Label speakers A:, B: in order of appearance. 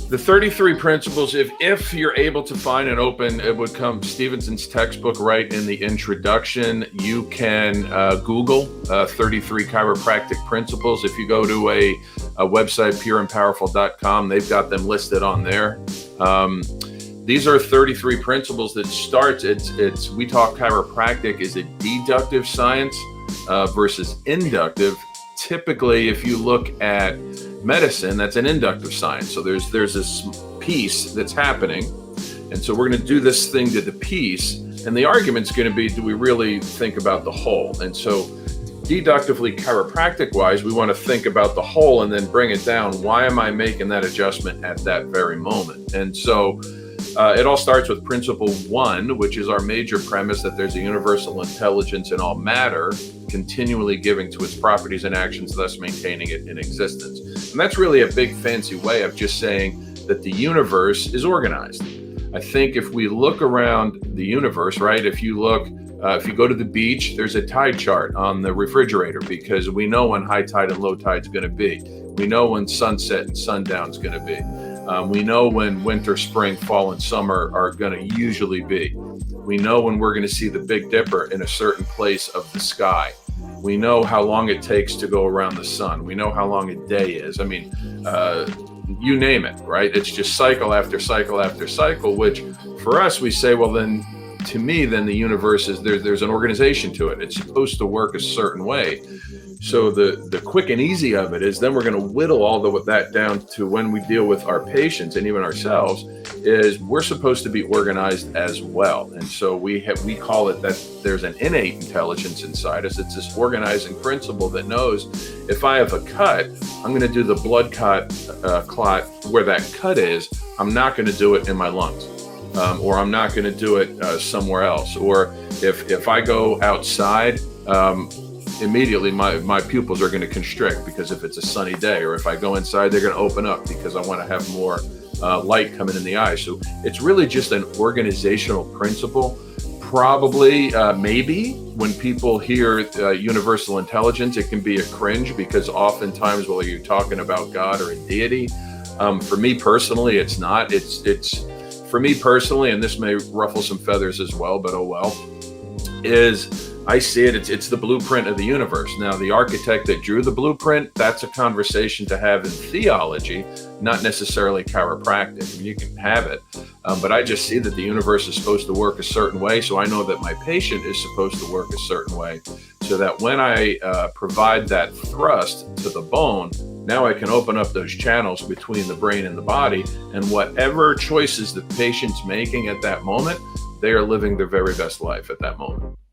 A: The 33 principles, if you're able to find and open, it would come Stevenson's textbook right in the introduction. You can Google 33 chiropractic principles. If you go to a website, pureandpowerful.com, they've got them listed on there. These are 33 principles that starts, we talk chiropractic is a deductive science versus inductive. Typically, if you look at medicine, that's an inductive science. So there's this piece that's happening. And so we're going to do this thing to the piece. And the argument's going to be, do we really think about the whole? And so deductively, chiropractic wise, we want to think about the whole and then bring it down. Why am I making that adjustment at that very moment? And so it all starts with principle 1, which is our major premise that there's a universal intelligence in all matter, continually giving to its properties and actions, thus maintaining it in existence. And that's really a big fancy way of just saying that the universe is organized. I think if we look around the universe, right, if you go to the beach, there's a tide chart on the refrigerator because we know when high tide and low tide is going to be. We know when sunset and sundown is going to be. We know when winter, spring, fall, and summer are going to usually be. We know when we're going to see the Big Dipper in a certain place of the sky. We know how long it takes to go around the sun. We know how long a day is. I mean, you name it, right? It's just cycle after cycle after cycle, which for us, we say, well, then to me, then the universe is there's an organization to it. It's supposed to work a certain way. So the quick and easy of it is then we're going to whittle all of that down to when we deal with our patients and even ourselves is we're supposed to be organized as well. And so we call it that there's an innate intelligence inside us. It's this organizing principle that knows if I have a cut, I'm going to do the blood clot where that cut is. I'm not going to do it in my lungs. Or I'm not going to do it somewhere else. Or if I go outside, immediately my pupils are going to constrict because if it's a sunny day, or if I go inside, they're going to open up because I want to have more light coming in the eye. So it's really just an organizational principle. Probably, maybe when people hear universal intelligence, it can be a cringe because oftentimes, well, you're talking about God or a deity. For me personally, it's not. It's for me personally, and this may ruffle some feathers as well, but oh well, is I see it, it's the blueprint of the universe. Now, the architect that drew the blueprint, that's a conversation to have in theology, not necessarily chiropractic. I mean, you can have it, but I just see that the universe is supposed to work a certain way, so I know that my patient is supposed to work a certain way, so that when I provide that thrust to the bone, now I can open up those channels between the brain and the body, and whatever choices the patient's making at that moment, they are living their very best life at that moment.